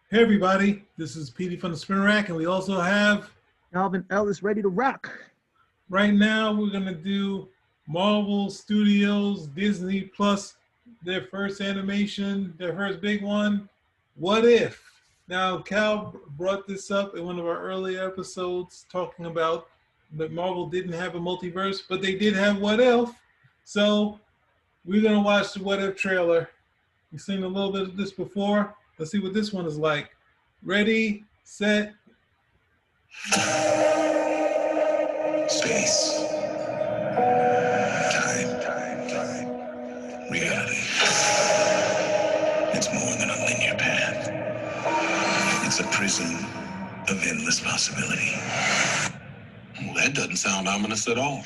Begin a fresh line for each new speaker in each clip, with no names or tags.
Hey everybody, this is Petey from the Spin Rack, and we also have
Alvin Ellis ready to rock.
right now we're gonna do Marvel Studios, Disney Plus, their first animation, their first big one, What If? Now Cal brought this up in one of our earlier episodes talking about that Marvel didn't have a multiverse, but they did have What If. So we're gonna watch the What If trailer. We've seen a little bit of this before. Let's see what this one is like. Ready, set,
Space, time, reality. It's more than a linear path. It's a prism of endless possibility. Well, that doesn't sound ominous at all.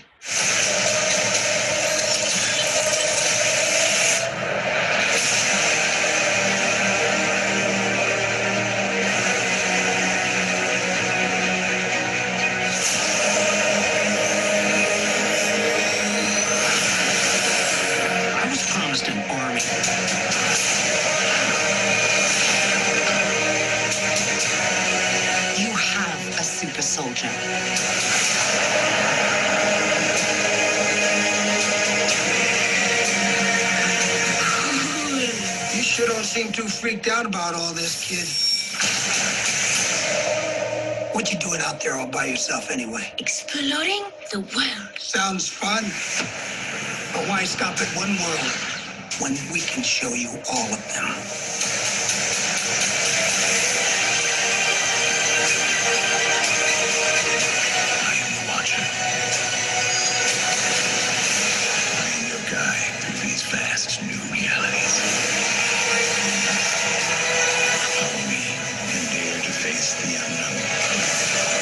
I was promised an army.
You have a super soldier.
You sure don't seem too freaked out about all this, kid. What you doing out there all by yourself anyway?
Exploring the world.
Sounds fun. But why stop at one world when we can show you all of them? I am the Watcher. I am your guide through these vast new realities. Follow me and dare to face the unknown.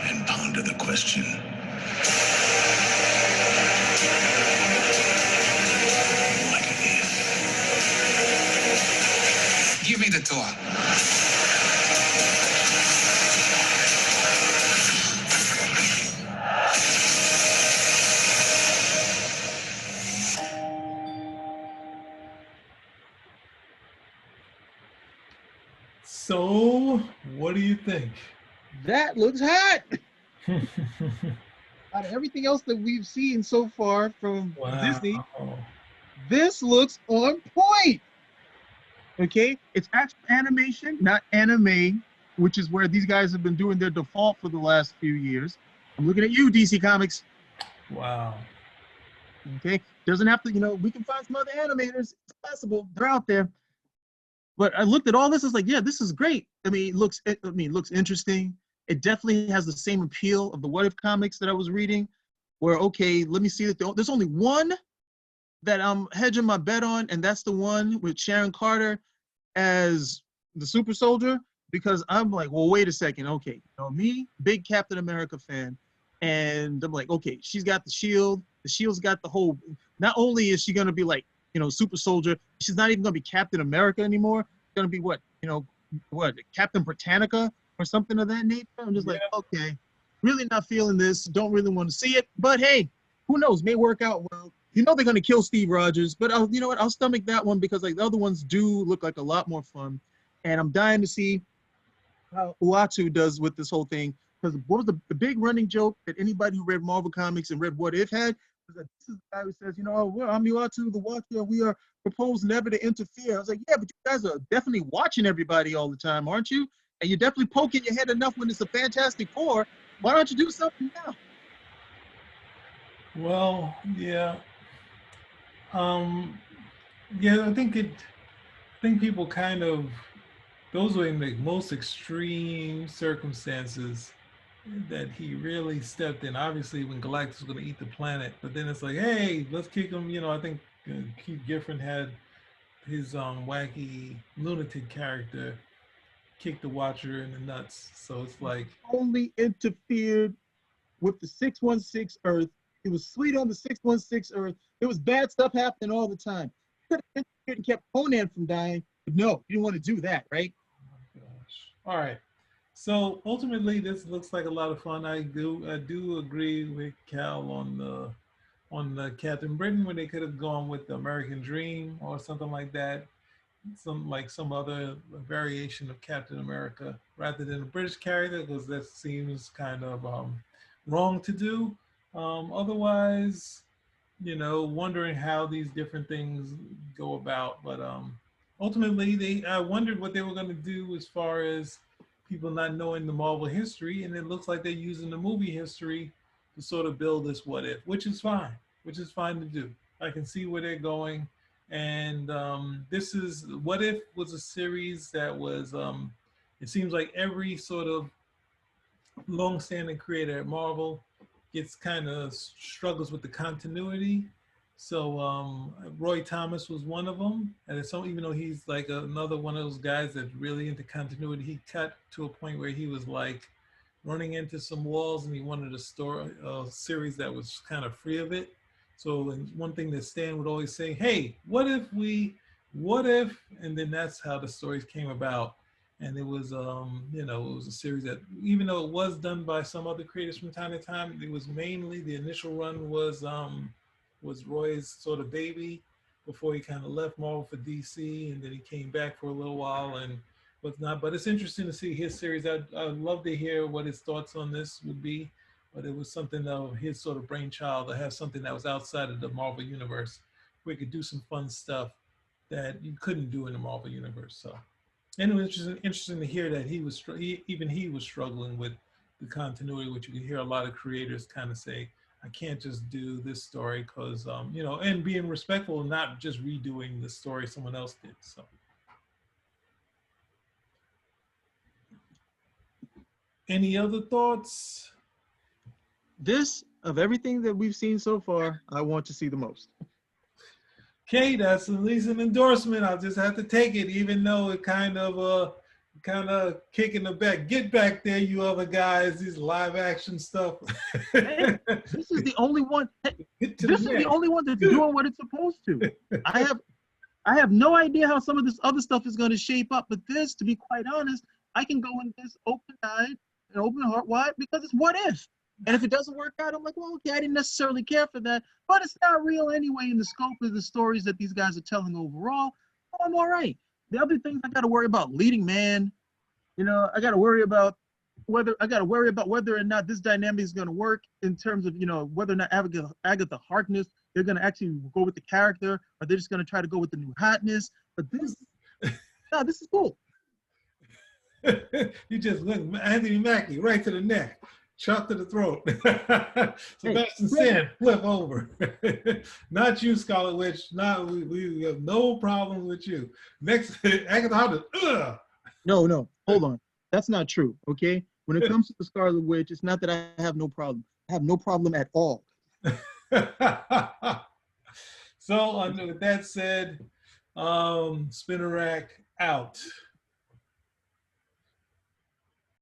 And ponder the question. What if? Give me the tour.
So, what do you think?
That looks hot. Out of everything else that we've seen so far from Disney,
Wow.
this looks on point. Okay, it's actual animation, not anime, which is where these guys have been doing their default for the last few years. I'm looking at you, DC Comics.
Wow.
Okay, doesn't have to, we can find some other animators. It's possible, they're out there. But I looked at all this. I was like, yeah, this is great. It looks interesting. It definitely has the same appeal of the What If comics that I was reading. Where okay, let me see that there's only one that I'm hedging my bet on, and that's the one with Sharon Carter as the super soldier. Because I'm like, well, wait a second. Okay, me, big Captain America fan, and I'm like, okay, she's got the shield. The shield's got the whole. Not only is she gonna be like, super soldier, she's not even gonna be Captain America anymore. It's gonna be what, Captain Britannica or something of that nature. I'm just like, okay, really not feeling this. Don't really want to see it. But hey, who knows? May work out well. They're gonna kill Steve Rogers, but you know what? I'll stomach that one because like the other ones do look like a lot more fun, and I'm dying to see how Uatu does with this whole thing. Because what was the big running joke that anybody who read Marvel Comics and read What If had was that this is the guy who says, oh, well, I'm Uatu, the Watcher. We are proposed never to interfere. I was like, yeah, but you guys are definitely watching everybody all the time, aren't you? And you're definitely poking your head enough when it's a Fantastic Four. Why don't you do something now?
Well, yeah. Um, yeah, I think people kind of those were in the most extreme circumstances that he really stepped in. Obviously, when Galactus was going to eat the planet, but then it's like, hey, let's kick him. I think Keith Giffen had his wacky lunatic character kick the Watcher in the nuts. So it's like,
Only interfered with the 616 Earth. It was sweet on the 616 Earth. There was bad stuff happening all the time. Could have interfered and kept Conan from dying, but no, you didn't want to do that, right?
oh gosh. All right. So ultimately, this looks like a lot of fun. I do agree with Cal on on the Captain Britain, when they could have gone with the American Dream or something like that, some other variation of Captain America rather than a British character, because that seems kind of wrong to do. Otherwise, wondering how these different things go about. But ultimately, I wondered what they were going to do as far as people not knowing the Marvel history, and it looks like they're using the movie history to sort of build this what if, which is fine to do. I can see where they're going, and this is What If was a series that was. It seems like every sort of long-standing creator at Marvel gets kind of struggles with the continuity. So Roy Thomas was one of them, and even though he's like another one of those guys that's really into continuity, he cut to a point where he was like running into some walls, and he wanted a series that was kind of free of it. So one thing that Stan would always say, "Hey, what if?" And then that's how the stories came about. And it was, it was a series that, even though it was done by some other creators from time to time, it was mainly the initial run was Roy's sort of baby before he kind of left Marvel for DC, and then he came back for a little while and whatnot. But it's interesting to see his series. I'd love to hear what his thoughts on this would be. But it was something of his sort of brainchild to have something that was outside of the Marvel universe, where he could do some fun stuff that you couldn't do in the Marvel universe. So. And it was interesting to hear that he was struggling with the continuity, which you can hear a lot of creators kind of say, I can't just do this story because, and being respectful and not just redoing the story someone else did. So. Any other thoughts?
This, of everything that we've seen so far, I want to see the most.
Okay, that's at least an endorsement. I'll just have to take it, even though it kind of kicking the back. Get back there, you other guys. These live action stuff.
Hey, this is the only one. This is the only one that's doing what it's supposed to. I have no idea how some of this other stuff is going to shape up, but this, to be quite honest, I can go in this open-eyed and open heart wide because it's what if. And if it doesn't work out, I'm like, well, okay, I didn't necessarily care for that, but it's not real anyway in the scope of the stories that these guys are telling overall. Oh, I'm all right. The other things I got to worry about, leading man, I got to worry about whether or not this dynamic is going to work in terms of, whether or not Agatha Harkness, they're going to actually go with the character, or they're just going to try to go with the new hotness. But this is cool.
You just went Anthony Mackie right to the neck. Shot to the throat. Sebastian Stan, flip over. Not you, Scarlet Witch. We have no problems with you. Next, Agatha Harkness.
No, hold on. That's not true, okay? When it comes to the Scarlet Witch, it's not that I have no problem. I have no problem at all.
So, with that said, Spinner Rack out.